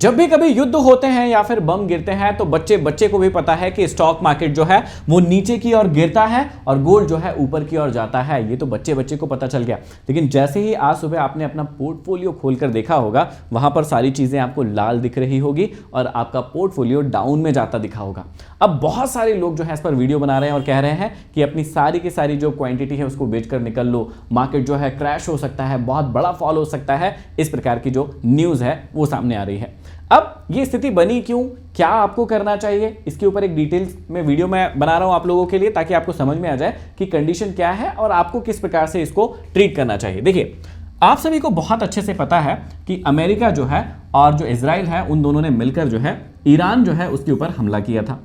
जब भी कभी युद्ध होते हैं या फिर बम गिरते हैं तो बच्चे बच्चे को भी पता है कि स्टॉक मार्केट जो है वो नीचे की ओर गिरता है और गोल्ड जो है ऊपर की ओर जाता है। ये तो बच्चे बच्चे को पता चल गया। लेकिन जैसे ही आज सुबह आपने अपना पोर्टफोलियो खोलकर देखा होगा, वहां पर सारी चीजें आपको लाल दिख रही होगी और आपका पोर्टफोलियो डाउन में जाता दिखा होगा। अब बहुत सारे लोग जो है इस पर वीडियो बना रहे हैं और कह रहे हैं कि अपनी सारी की सारी जो क्वांटिटी है उसको बेचकर निकल लो, मार्केट जो है क्रैश हो सकता है, बहुत बड़ा फॉल हो सकता है। इस प्रकार की जो न्यूज़ है वो सामने आ रही है। अब ये स्थिति बनी क्यों, क्या आपको करना चाहिए, इसके ऊपर एक डिटेल्स में वीडियो मैं बना रहा हूं आप लोगों के लिए, ताकि आपको समझ में आ जाए कि कंडीशन क्या है और आपको किस प्रकार से इसको ट्रीट करना चाहिए। देखिए, आप सभी को बहुत अच्छे से पता है कि अमेरिका जो है और जो इजराइल है, उन दोनों ने मिलकर जो है ईरान जो है उसके ऊपर हमला किया था।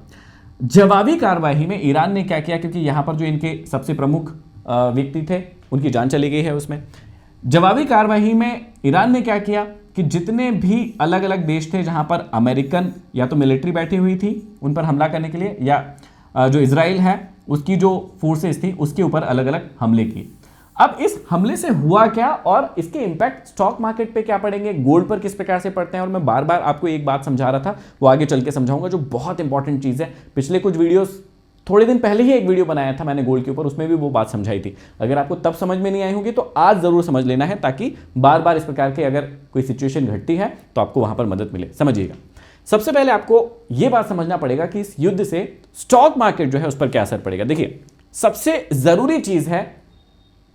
जवाबी कार्रवाई में ईरान ने क्या किया, क्योंकि यहां पर जो इनके सबसे प्रमुख व्यक्ति थे उनकी जान चली गई है उसमें। जवाबी कार्रवाई में ईरान ने क्या किया कि जितने भी अलग अलग देश थे जहां पर अमेरिकन या तो मिलिट्री बैठी हुई थी उन पर हमला करने के लिए, या जो इजराइल है उसकी जो फोर्सेस थी उसके ऊपर अलग अलग हमले किए। अब इस हमले से हुआ क्या और इसके इंपैक्ट स्टॉक मार्केट पे क्या पड़ेंगे, गोल्ड पर किस प्रकार से पड़ते हैं, और मैं बार बार आपको एक बात समझा रहा था, वो आगे चल के समझाऊंगा, जो बहुत इंपॉर्टेंट चीज है। पिछले कुछ वीडियोस, थोड़े दिन पहले ही एक वीडियो बनाया था मैंने गोल्ड के ऊपर, उसमें भी वो बात समझाई थी। अगर आपको तब समझ में नहीं आई होगी तो आज जरूर समझ लेना है, ताकि बार बार इस प्रकार के अगर कोई सिचुएशन घटती है तो आपको वहां पर मदद मिले। समझिएगा, सबसे पहले आपको यह बात समझना पड़ेगा कि इस युद्ध से स्टॉक मार्केट जो है उस पर क्या असर पड़ेगा। देखिए, सबसे जरूरी चीज है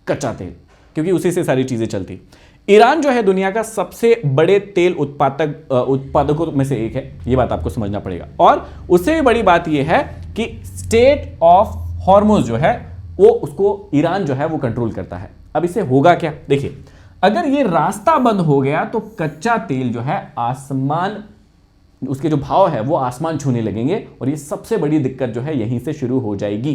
कच्चा तेल, क्योंकि उसी से सारी चीजें चलती। ईरान जो है दुनिया का सबसे बड़े तेल उत्पादकों में से एक है, यह बात आपको समझना पड़ेगा। और उससे भी बड़ी बात यह है कि स्टेट ऑफ हॉर्मुज जो है वो उसको ईरान जो है वो कंट्रोल करता है। अब इससे होगा क्या, देखिए, अगर ये रास्ता बंद हो गया तो कच्चा तेल जो है आसमान, उसके जो भाव है वो आसमान छूने लगेंगे, और ये सबसे बड़ी दिक्कत जो है यहीं से शुरू हो जाएगी।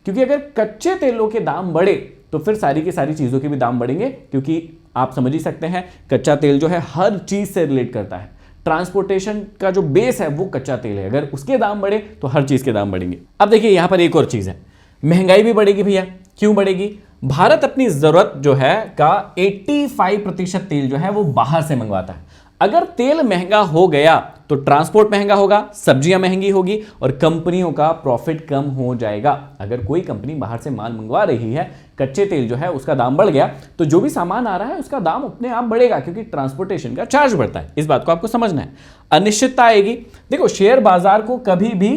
क्योंकि अगर कच्चे तेलों के दाम बढ़े तो फिर सारी की सारी चीजों के भी दाम बढ़ेंगे, क्योंकि आप समझ ही सकते हैं कच्चा तेल जो है हर चीज से रिलेट करता है। ट्रांसपोर्टेशन का जो बेस है वो कच्चा तेल है, अगर उसके दाम बढ़े तो हर चीज के दाम बढ़ेंगे। अब देखिए, यहां पर एक और चीज है, महंगाई भी बढ़ेगी भैया। क्यों बढ़ेगी? भारत अपनी जरूरत जो है का 85% तेल जो है वो बाहर से मंगवाता है। अगर तेल महंगा हो गया तो ट्रांसपोर्ट महंगा होगा, सब्जियां महंगी होगी और कंपनियों का प्रॉफिट कम हो जाएगा। अगर कोई कंपनी बाहर से माल मंगवा रही है, कच्चे तेल जो है उसका दाम बढ़ गया, तो जो भी सामान आ रहा है उसका दाम अपने आप बढ़ेगा, क्योंकि ट्रांसपोर्टेशन का चार्ज बढ़ता है। इस बात को आपको समझना है। अनिश्चितता आएगी। देखो, शेयर बाजार को कभी भी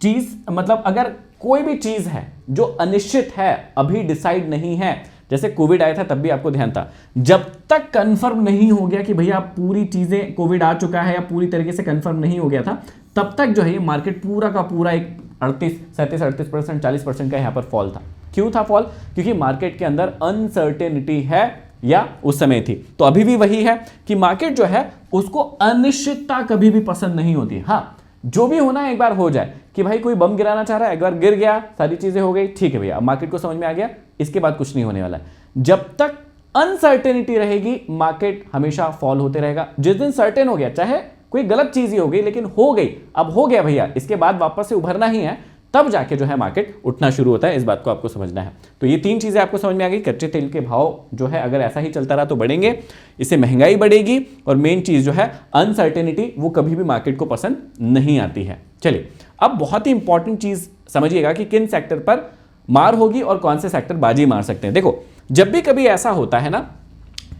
चीज, मतलब अगर कोई भी चीज है जो अनिश्चित है, अभी डिसाइड नहीं है, जैसे कोविड आया था तब भी आपको ध्यान था, जब तक कंफर्म नहीं हो गया कि भैया पूरी चीजें, कोविड आ चुका है या पूरी तरीके से कंफर्म नहीं हो गया था, तब तक जो है ये मार्केट पूरा का पूरा एक 38% 40% का यहाँ पर फॉल था। क्यों था फॉल? क्योंकि मार्केट के अंदर अनसर्टेनिटी है, या उस समय थी। तो अभी भी वही है कि मार्केट जो है उसको अनिश्चितता कभी भी पसंद नहीं होती। हाँ, जो भी होना है एक बार हो जाए, कि भाई कोई बम गिराना चाह रहा है, एक बार गिर गया, सारी चीजें हो गई, ठीक है भैया, अब मार्केट को समझ में आ गया, इसके बाद कुछ नहीं होने वाला है। जब तक अनसर्टेनिटी रहेगी मार्केट हमेशा फॉल होते रहेगा। जिस दिन सर्टेन हो गया, चाहे कोई गलत चीज ही हो गई, लेकिन हो गई, अब हो गया भैया, इसके बाद वापस से उभरना ही है, तब जाके जो है मार्केट उठना शुरू होता है। इस बात को आपको समझना है। तो ये तीन चीजें आपको समझ में आ गई। कच्चे तेल के भाव जो है अगर ऐसा ही चलता रहा तो बढ़ेंगे, इससे महंगाई बढ़ेगी, और मेन चीज जो है अनसर्टेनिटी, वो कभी भी मार्केट को पसंद नहीं आती है। चलिए, अब बहुत ही इंपॉर्टेंट चीज समझिएगा कि किन सेक्टर पर मार होगी और कौन से सेक्टर बाजी मार सकते हैं। देखो, जब भी कभी ऐसा होता है ना,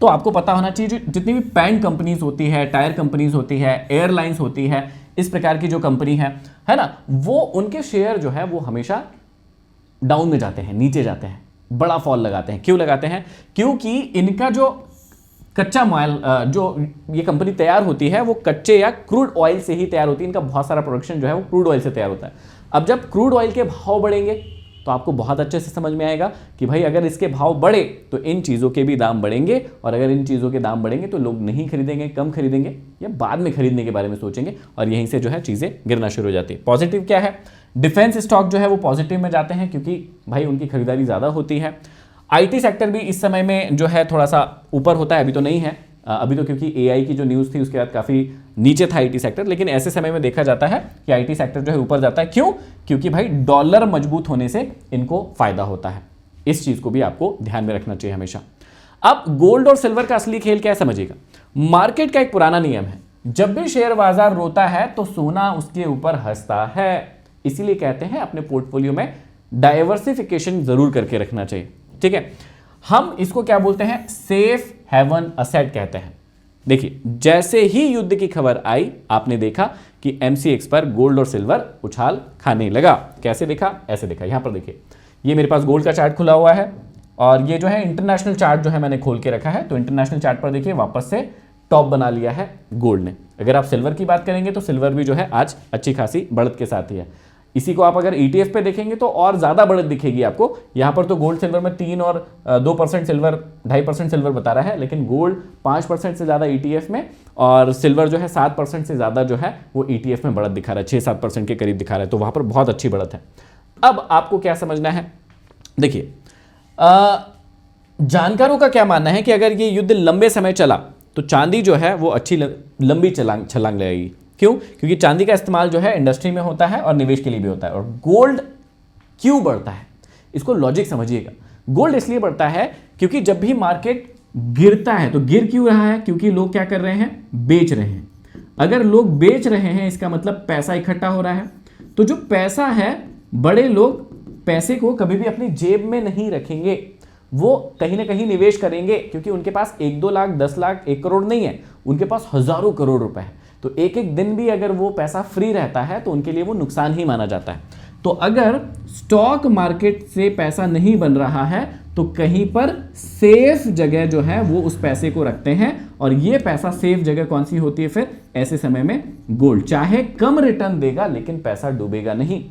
तो आपको पता होना चाहिए जितनी भी पेंट कंपनीज होती है, टायर कंपनीज होती है, एयरलाइंस होती है, इस प्रकार की जो कंपनी है ना, वो उनके शेयर जो है वो हमेशा डाउन में जाते हैं, नीचे जाते हैं, बड़ा फॉल लगाते हैं। क्यों लगाते हैं? क्योंकि इनका जो कच्चा माल, जो ये कंपनी तैयार होती है, वो कच्चे या क्रूड ऑयल से ही तैयार होती है। इनका बहुत सारा प्रोडक्शन जो है वो क्रूड ऑयल से तैयार होता है। अब जब क्रूड ऑयल के भाव बढ़ेंगे तो आपको बहुत अच्छे से समझ में आएगा कि भाई अगर इसके भाव बढ़े तो इन चीज़ों के भी दाम बढ़ेंगे, और अगर इन चीज़ों के दाम बढ़ेंगे तो लोग नहीं खरीदेंगे, कम खरीदेंगे, या बाद में खरीदने के बारे में सोचेंगे, और यहीं से जो है चीज़ें गिरना शुरू हो जाती है। पॉजिटिव क्या है? डिफेंस स्टॉक जो है वो पॉजिटिव में जाते हैं, क्योंकि भाई उनकी खरीदारी ज़्यादा होती है। आईटी सेक्टर भी इस समय में जो है थोड़ा सा ऊपर होता है, अभी तो नहीं है, अभी तो क्योंकि एआई की जो न्यूज़ थी उसके बाद काफ़ी नीचे था आईटी सेक्टर, लेकिन ऐसे समय में देखा जाता है कि आईटी सेक्टर जो है ऊपर जाता है। क्यों? क्योंकि भाई डॉलर मजबूत होने से इनको फायदा होता है। इस चीज़ को भी आपको ध्यान में रखना चाहिए हमेशा। अब गोल्ड और सिल्वर का असली खेल क्या है समझिएगा। मार्केट का एक पुराना नियम है, जब भी शेयर बाजार रोता है तो सोना उसके ऊपर हंसता है। इसीलिए कहते हैं अपने पोर्टफोलियो में डाइवर्सिफिकेशन जरूर करके रखना चाहिए। ठीक है, हम इसको क्या बोलते हैं, सेफ हेवन असेट कहते हैं। देखिए, जैसे ही युद्ध की खबर आई आपने देखा कि एमसीएक्स पर गोल्ड और सिल्वर उछाल खाने लगा। कैसे देखा, ऐसे देखा। यहां पर देखिए, ये मेरे पास गोल्ड का चार्ट खुला हुआ है और ये जो है इंटरनेशनल चार्ट जो है मैंने खोल के रखा है। तो इंटरनेशनल चार्ट पर देखिए वापस से टॉप बना लिया है गोल्ड ने। अगर आप सिल्वर की बात करेंगे तो सिल्वर भी जो है आज अच्छी खासी बढ़त के साथ ही है। इसी को आप अगर ETF पे देखेंगे तो और ज्यादा बढ़त दिखेगी आपको। यहां पर तो गोल्ड सिल्वर में 3 और 2% सिल्वर, 2.5% सिल्वर बता रहा है, लेकिन गोल्ड 5% से ज्यादा ETF में और सिल्वर जो है 7% से ज्यादा जो है वो ETF में बढ़त दिखा रहा है, 6-7% के करीब दिखा रहा है। तो वहां पर बहुत अच्छी बढ़त है। अब आपको क्या समझना है, देखिए जानकारों का क्या मानना है कि अगर ये युद्ध लंबे समय चला तो चांदी जो है वो अच्छी लंबी छलांग लगेगी। क्यों? क्योंकि चांदी का इस्तेमाल जो है इंडस्ट्री में होता है और निवेश के लिए भी होता है। और गोल्ड क्यों बढ़ता है, इसको लॉजिक समझिएगा। गोल्ड इसलिए बढ़ता है क्योंकि जब भी मार्केट गिरता है तो गिर क्यों रहा है, क्योंकि लोग क्या कर रहे हैं, बेच रहे हैं। अगर लोग बेच रहे हैं इसका मतलब पैसा इकट्ठा हो रहा है। तो जो पैसा है, बड़े लोग पैसे को कभी भी अपनी जेब में नहीं रखेंगे, वो कहीं ना कहीं निवेश करेंगे, क्योंकि उनके पास 1-2 लाख, 10 लाख, 1 करोड़ नहीं है, उनके पास हजारों करोड़ रुपए है। तो एक एक दिन भी अगर वो पैसा फ्री रहता है तो उनके लिए वो नुकसान ही माना जाता है। तो अगर स्टॉक मार्केट से पैसा नहीं बन रहा है तो कहीं पर सेफ जगह जो है वो उस पैसे को रखते हैं। और ये पैसा सेफ जगह कौन सी होती है फिर ऐसे समय में, गोल्ड। चाहे कम रिटर्न देगा लेकिन पैसा डूबेगा नहीं।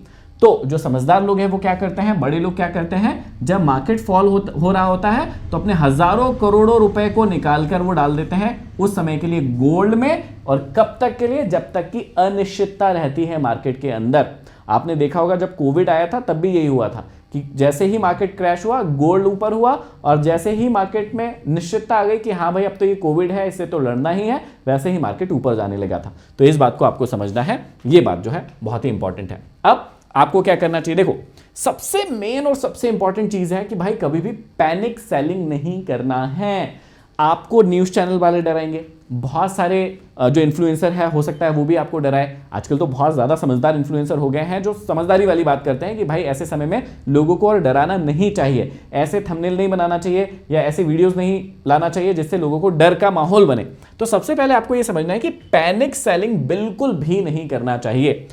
तो जो समझदार लोग हैं वो क्या करते हैं, बड़े लोग क्या करते हैं, जब मार्केट फॉल हो रहा होता है तो अपने हजारों करोड़ों रुपए को निकाल कर वो डाल देते हैं उस समय के लिए गोल्ड में। और कब तक के लिए, जब तक की अनिश्चितता रहती है मार्केट के अंदर। आपने देखा होगा जब कोविड आया था तब भी यही हुआ था कि जैसे ही मार्केट क्रैश हुआ गोल्ड ऊपर हुआ, और जैसे ही मार्केट में निश्चितता आ गई कि हाँ भाई अब तो ये कोविड है, इससे तो लड़ना ही है, वैसे ही मार्केट ऊपर जाने लगा था। तो इस बात को आपको समझना है, ये बात जो है बहुत ही इंपॉर्टेंट है। अब आपको क्या करना चाहिए, देखो सबसे मेन और सबसे इंपॉर्टेंट चीज है कि भाई कभी भी पैनिक सेलिंग नहीं करना है। आपको न्यूज चैनल वाले डराएंगे, बहुत सारे जो इन्फ्लुएंसर है हो सकता है वो भी आपको डराए। आजकल तो बहुत ज्यादा समझदार इन्फ्लुएंसर हो गए हैं जो समझदारी वाली बात करते हैं कि भाई ऐसे समय में लोगों को और डराना नहीं चाहिए, ऐसे थंबनेल नहीं बनाना चाहिए या ऐसे वीडियोस नहीं लाना चाहिए जिससे लोगों को डर का माहौल बने। तो सबसे पहले आपको यह समझना है कि पैनिक सेलिंग बिल्कुल भी नहीं करना चाहिए।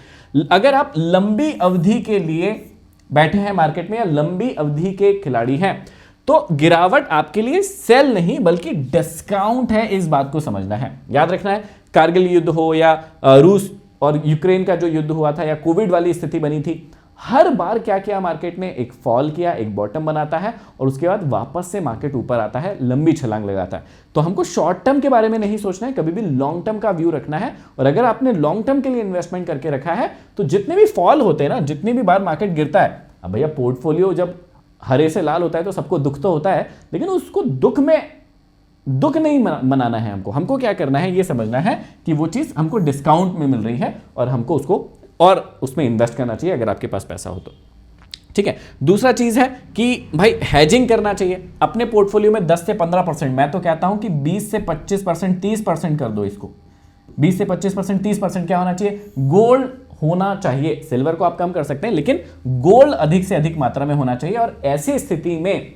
अगर आप लंबी अवधि के लिए बैठे हैं मार्केट में या लंबी अवधि के खिलाड़ी हैं तो गिरावट आपके लिए सेल नहीं बल्कि डिस्काउंट है, इस बात को समझना है। याद रखना है, कारगिल युद्ध हो या रूस और यूक्रेन का जो युद्ध हुआ था या कोविड वाली स्थिति बनी थी, हर बार क्या किया मार्केट ने, एक फॉल किया, एक बॉटम बनाता है और उसके बाद वापस से मार्केट ऊपर आता है, लंबी छलांग लगाता है। तो हमको शॉर्ट टर्म के बारे में नहीं सोचना है, कभी भी लॉन्ग टर्म का व्यू रखना है। और अगर आपने लॉन्ग टर्म के लिए इन्वेस्टमेंट करके रखा है तो जितने भी फॉल होते हैं ना, जितनी भी बार मार्केट गिरता है, अब भैया पोर्टफोलियो जब हरे से लाल होता है तो सबको दुख तो होता है, लेकिन उसको दुख नहीं मनाना है। हमको क्या करना है, ये समझना है कि वो चीज हमको डिस्काउंट में मिल रही है और हमको उसको और उसमें इन्वेस्ट करना चाहिए अगर आपके पास पैसा हो तो। ठीक है, दूसरा चीज है कि भाई हैजिंग करना चाहिए अपने पोर्टफोलियो में 10 से 15%। मैं तो कहता हूं कि 20 से 25%, 30% कर दो इसको। 20 से 25%, 30% क्या होना चाहिए, गोल्ड होना चाहिए। सिल्वर को आप कम कर सकते हैं लेकिन गोल्ड अधिक से अधिक मात्रा में होना चाहिए। और ऐसी स्थिति में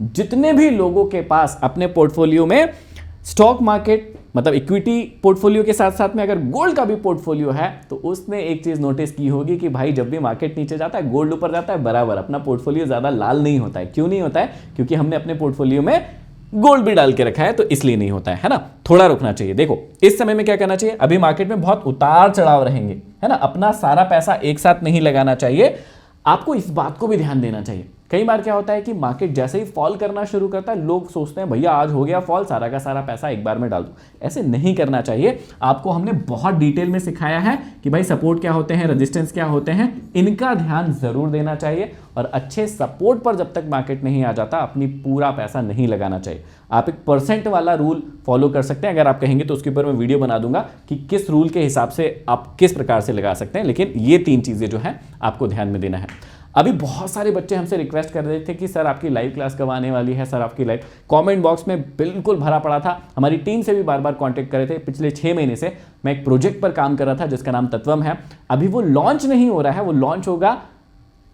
जितने भी लोगों के पास अपने पोर्टफोलियो में स्टॉक मार्केट मतलब इक्विटी पोर्टफोलियो के साथ साथ में अगर गोल्ड का भी पोर्टफोलियो है तो उसने एक चीज नोटिस की होगी कि भाई जब भी मार्केट नीचे जाता है गोल्ड ऊपर जाता है बराबर, अपना पोर्टफोलियो ज्यादा लाल नहीं होता है। क्यों नहीं होता है, क्योंकि हमने अपने पोर्टफोलियो में गोल्ड भी डाल के रखा है, तो इसलिए नहीं होता है ना। थोड़ा रुकना चाहिए। देखो इस समय में क्या करना चाहिए, अभी मार्केट में बहुत उतार चढ़ाव रहेंगे, है ना। अपना सारा पैसा एक साथ नहीं लगाना चाहिए, आपको इस बात को भी ध्यान देना चाहिए। कई बार क्या होता है कि मार्केट जैसे ही फॉल करना शुरू करता है लोग सोचते हैं भैया आज हो गया फॉल, सारा का सारा पैसा एक बार में डाल दो। ऐसे नहीं करना चाहिए। आपको हमने बहुत डिटेल में सिखाया है कि भाई सपोर्ट क्या होते हैं, रेजिस्टेंस क्या होते हैं, इनका ध्यान जरूर देना चाहिए। और अच्छे सपोर्ट पर जब तक मार्केट नहीं आ जाता अपनी पूरा पैसा नहीं लगाना चाहिए। आप एक % वाला रूल फॉलो कर सकते हैं, अगर आप कहेंगे तो उसके ऊपर मैं वीडियो बना दूंगा कि किस रूल के हिसाब से आप किस प्रकार से लगा सकते हैं। लेकिन ये 3 चीजें जो है आपको ध्यान में देना है। अभी बहुत सारे बच्चे हमसे रिक्वेस्ट कर रहे थे कि सर आपकी लाइव क्लास कब आने वाली है, सर आपकी लाइव। कमेंट बॉक्स में बिल्कुल भरा पड़ा था। हमारी टीम से भी बार बार कांटेक्ट कर रहे थे। पिछले 6 महीने से मैं एक प्रोजेक्ट पर काम कर रहा था जिसका नाम तत्वम है। अभी वो लॉन्च नहीं हो रहा है, वो लॉन्च होगा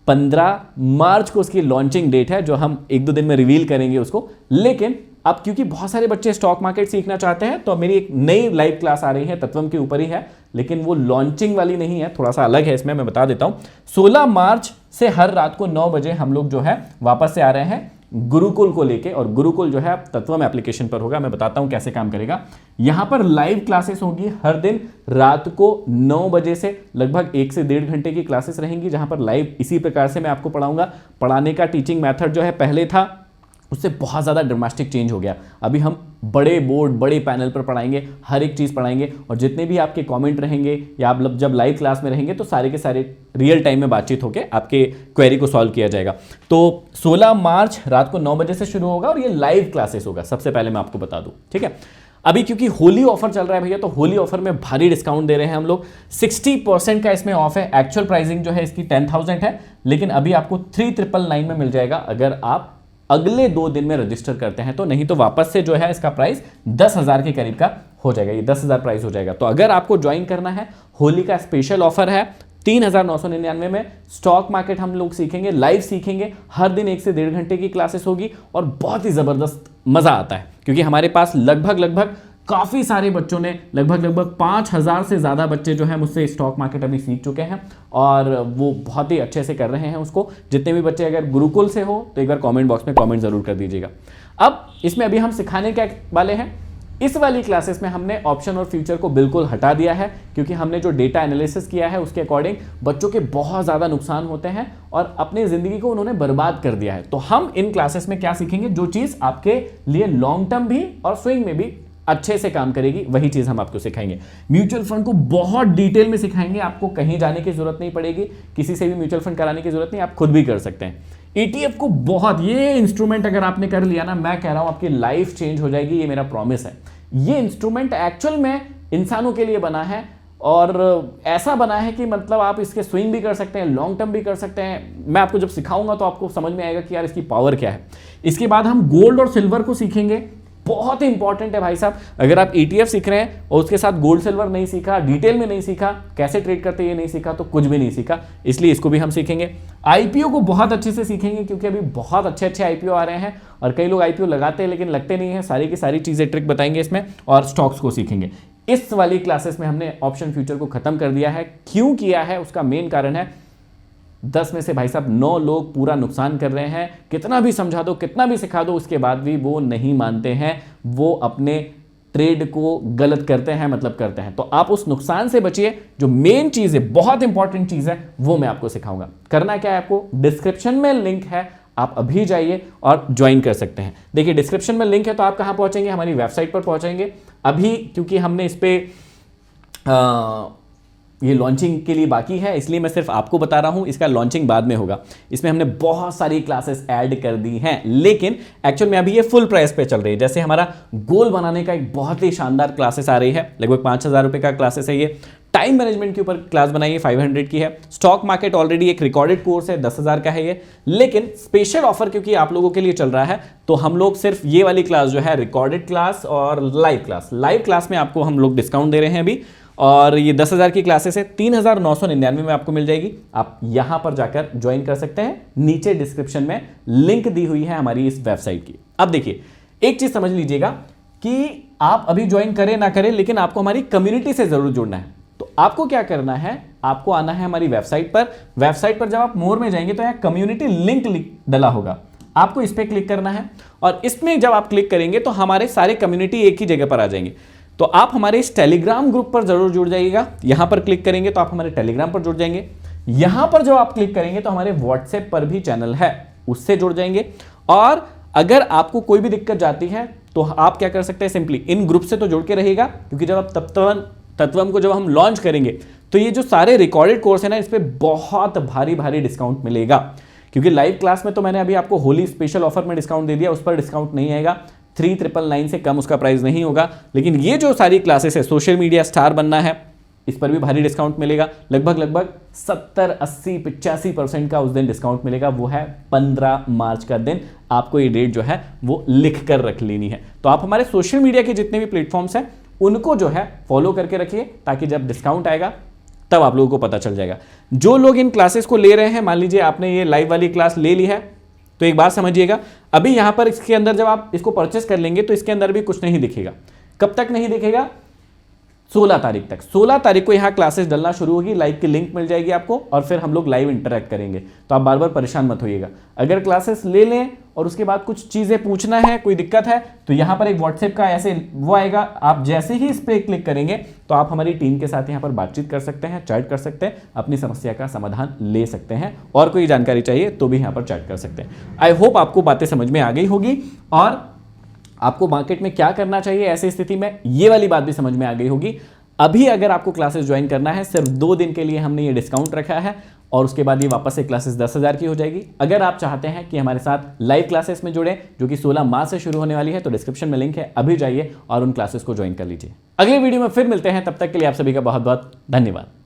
15 मार्च को, उसकी लॉन्चिंग डेट है जो हम 1-2 दिन में रिवील करेंगे उसको। लेकिन अब क्योंकि बहुत सारे बच्चे स्टॉक मार्केट सीखना चाहते हैं तो मेरी एक नई लाइव क्लास आ रही है, तत्वम के ऊपर ही है, लेकिन वो लॉन्चिंग वाली नहीं है, थोड़ा सा अलग है इसमें, मैं बता देता हूं। 16 मार्च से हर रात को 9 बजे हम लोग जो है वापस से आ रहे हैं गुरुकुल को लेके, और गुरुकुल जो है तत्वम एप्लीकेशन पर होगा। मैं बताता हूं कैसे काम करेगा। यहां पर लाइव क्लासेस होगी हर दिन रात को 9 बजे से, लगभग 1 से 1.5 घंटे की क्लासेस रहेंगी जहां पर लाइव इसी प्रकार से मैं आपको पढ़ाऊंगा। पढ़ाने का टीचिंग मेथड जो है पहले था उससे बहुत ज़्यादा ड्रामेटिक चेंज हो गया। अभी हम बड़े बोर्ड बड़े पैनल पर पढ़ाएंगे, हर एक चीज़ पढ़ाएंगे, और जितने भी आपके कमेंट रहेंगे या आप जब लाइव क्लास में रहेंगे तो सारे के सारे रियल टाइम में बातचीत होकर आपके क्वेरी को सॉल्व किया जाएगा। तो 16 मार्च रात को 9 बजे से शुरू होगा और ये लाइव क्लासेस होगा, सबसे पहले मैं आपको बता दूं, ठीक है। अभी क्योंकि होली ऑफर चल रहा है भैया, तो होली ऑफर में भारी डिस्काउंट दे रहे हैं हम लोग। 60% का इसमें ऑफ है। एक्चुअल प्राइसिंग जो है इसकी 10,000 है, लेकिन अभी आपको 3,999 में मिल जाएगा अगर आप अगले 2 दिन में रजिस्टर करते हैं तो। नहीं तो वापस से जो है इसका प्राइस 10,000 के करीब का हो जाएगा, ये 10,000 प्राइस हो जाएगा। तो अगर आपको ज्वाइन करना है, होली का स्पेशल ऑफर है 3,999 में। स्टॉक मार्केट हम लोग सीखेंगे, लाइव सीखेंगे, हर दिन 1 से 1.5 घंटे की क्लासेस होगी और बहुत ही जबरदस्त मजा आता है क्योंकि हमारे पास लगभग काफ़ी सारे बच्चों ने लगभग 5,000 से ज़्यादा बच्चे जो हैं मुझसे स्टॉक मार्केट अभी सीख चुके हैं और वो बहुत ही अच्छे से कर रहे हैं उसको। जितने भी बच्चे अगर गुरुकुल से हो तो एक बार कमेंट बॉक्स में कमेंट ज़रूर कर दीजिएगा। अब इसमें अभी हम सिखाने क्या वाले हैं, इस वाली क्लासेस में हमने ऑप्शन और फ्यूचर को बिल्कुल हटा दिया है क्योंकि हमने जो डेटा एनालिसिस किया है उसके अकॉर्डिंग बच्चों के बहुत ज़्यादा नुकसान होते हैं और अपनी ज़िंदगी को उन्होंने बर्बाद कर दिया है। तो हम इन क्लासेस में क्या सीखेंगे, जो चीज़ आपके लिए लॉन्ग टर्म भी और स्विंग में भी अच्छे से काम करेगी वही चीज हम आपको सिखाएंगे। म्यूचुअल फंड को बहुत डिटेल में सिखाएंगे, आपको कहीं जाने की जरूरत नहीं पड़ेगी, किसी से भी म्यूचुअल फंड कराने की जरूरत नहीं, आप खुद भी कर सकते हैं। ETF को बहुत, ये इंस्ट्रूमेंट अगर आपने कर लिया ना, मैं कह रहा हूं आपकी लाइफ चेंज हो जाएगी, ये मेरा प्रॉमिस है। ये इंस्ट्रूमेंट एक्चुअल में इंसानों के लिए बना है और ऐसा बना है कि मतलब आप इसके स्विंग भी कर सकते हैं, लॉन्ग टर्म भी कर सकते हैं। मैं आपको जब सिखाऊंगा तो आपको समझ में आएगा कि यार इसकी पावर क्या है। इसके बाद हम गोल्ड और सिल्वर को सीखेंगे, बहुत ही इंपॉर्टेंट है भाई साहब। अगर आप ETF सीख रहे हैं और उसके साथ गोल्ड सिल्वर नहीं सीखा, डिटेल में नहीं सीखा, कैसे ट्रेड करते ये नहीं सीखा, तो कुछ भी नहीं सीखा, इसलिए इसको भी हम सीखेंगे। IPO को बहुत अच्छे से सीखेंगे क्योंकि अभी बहुत अच्छे IPO आ रहे हैं और कई लोग IPO लगाते हैं लेकिन लगते नहीं है। सारी की सारी चीजें ट्रिक बताएंगे इसमें और स्टॉक्स को सीखेंगे। इस वाली क्लासेस में हमने ऑप्शन फ्यूचर को खत्म कर दिया है। क्यों किया है उसका मेन कारण है 10 में से भाई साहब 9 लोग पूरा नुकसान कर रहे हैं। कितना भी समझा दो, कितना भी सिखा दो, उसके बाद भी वो नहीं मानते हैं, वो अपने ट्रेड को गलत करते हैं, मतलब करते हैं। तो आप उस नुकसान से बचिए। जो मेन चीज है, बहुत इंपॉर्टेंट चीज है, वो मैं आपको सिखाऊंगा। करना क्या है आपको, डिस्क्रिप्शन में लिंक है, आप अभी जाइए और ज्वाइन कर सकते हैं। देखिए डिस्क्रिप्शन में लिंक है तो आप कहां पहुंचेंगे, हमारी वेबसाइट पर पहुंचेंगे। अभी क्योंकि हमने इस पे ये लॉन्चिंग के लिए बाकी है इसलिए मैं सिर्फ आपको बता रहा हूं, इसका लॉन्चिंग बाद में होगा। इसमें हमने बहुत सारी क्लासेस ऐड कर दी हैं लेकिन एक्चुअल में अभी ये फुल प्राइस पे चल रही है। जैसे हमारा गोल बनाने का एक बहुत ही शानदार क्लासेस आ रही है, लगभग 5,000 रुपए का क्लासेस है ये। टाइम मैनेजमेंट के ऊपर क्लास बनाई है, 500 की है। स्टॉक मार्केट ऑलरेडी एक रिकॉर्डेड कोर्स है, 10,000 का है ये। लेकिन स्पेशल ऑफर क्योंकि आप लोगों के लिए चल रहा है तो हम लोग सिर्फ ये वाली क्लास जो है, रिकॉर्डेड क्लास और लाइव क्लास में आपको हम लोग डिस्काउंट दे रहे हैं अभी। और ये 10,000 की क्लासेस है, 3,999 में आपको मिल जाएगी। आप यहां पर जाकर ज्वाइन कर सकते हैं, नीचे डिस्क्रिप्शन में लिंक दी हुई है हमारी इस वेबसाइट की। अब देखिए एक चीज समझ लीजिएगा कि आप अभी ज्वाइन करें ना करें लेकिन आपको हमारी कम्युनिटी से जरूर जुड़ना है। तो आपको क्या करना है, आपको आना है हमारी वेबसाइट पर। वेबसाइट पर जब आप मोर में जाएंगे तो यहां कम्युनिटी लिंक डला होगा, आपको इस पर क्लिक करना है और इसमें जब आप क्लिक करेंगे तो हमारे सारे कम्युनिटी एक ही जगह पर आ जाएंगे। तो आप हमारे इस टेलीग्राम ग्रुप पर जरूर जुड़ जाइएगा। यहां पर क्लिक करेंगे तो आप हमारे टेलीग्राम पर जुड़ जाएंगे। यहां पर जो आप क्लिक करेंगे तो हमारे व्हाट्सएप पर भी चैनल है, उससे जुड़ जाएंगे। और अगर आपको कोई भी दिक्कत जाती है तो आप क्या कर सकते हैं, सिंपली इन ग्रुप से तो जुड़ के रहिएगा क्योंकि जब आप तत्वम को जब हम लॉन्च करेंगे तो ये जो सारे रिकॉर्डेड कोर्स है ना, इस पर बहुत भारी डिस्काउंट मिलेगा। क्योंकि लाइव क्लास में तो मैंने अभी आपको होली स्पेशल ऑफर में डिस्काउंट दे दिया, उस पर डिस्काउंट नहीं आएगा, 3,999 से कम उसका प्राइस नहीं होगा। लेकिन ये जो सारी क्लासेस है, सोशल मीडिया स्टार बनना है, इस पर भी भारी डिस्काउंट मिलेगा, लगभग 70-80-85% का उस दिन डिस्काउंट मिलेगा। वो है 15 मार्च का दिन। आपको ये डेट जो है वो लिख कर रख लेनी है। तो आप हमारे सोशल मीडिया के जितने भी प्लेटफॉर्म्स हैं उनको जो है फॉलो करके रखिए, ताकि जब डिस्काउंट आएगा तब आप लोगों को पता चल जाएगा। जो लोग इन क्लासेस को ले रहे हैं, मान लीजिए आपने ये लाइव वाली क्लास ले ली है, तो एक बात समझिएगा, अभी यहां पर इसके अंदर जब आप इसको परचेस कर लेंगे तो इसके अंदर भी कुछ नहीं दिखेगा। कब तक नहीं दिखेगा? 16 तारीख तक। 16 तारीख को यहां क्लासेस डलना शुरू होगी, लाइव की लिंक मिल जाएगी आपको और फिर हम लोग लाइव इंटरेक्ट करेंगे। तो आप बार बार परेशान मत होइएगा। अगर क्लासेस ले लें और उसके बाद कुछ चीजें पूछना है, कोई दिक्कत है, तो यहां पर एक व्हाट्सएप का ऐसे वो आएगा, आप जैसे ही इस पर क्लिक करेंगे तो आप हमारी टीम के साथ यहां पर बातचीत कर सकते हैं, चैट कर सकते हैं, अपनी समस्या का समाधान ले सकते हैं, और कोई जानकारी चाहिए तो भी यहां पर चैट कर सकते हैं। आई होप आपको बातें समझ में आ गई होगी और आपको मार्केट में क्या करना चाहिए ऐसी स्थिति में, ये वाली बात भी समझ में आ गई होगी। अभी अगर आपको क्लासेस ज्वाइन करना है, सिर्फ 2 दिन के लिए हमने ये डिस्काउंट रखा है और उसके बाद ये वापस से क्लासेस 10,000 की हो जाएगी। अगर आप चाहते हैं कि हमारे साथ लाइव क्लासेस में जुड़े, जो कि 16 मार्च से शुरू होने वाली है, तो डिस्क्रिप्शन में लिंक है, अभी जाइए और उन क्लासेस को ज्वाइन कर लीजिए। अगले वीडियो में फिर मिलते हैं, तब तक के लिए आप सभी का बहुत बहुत धन्यवाद।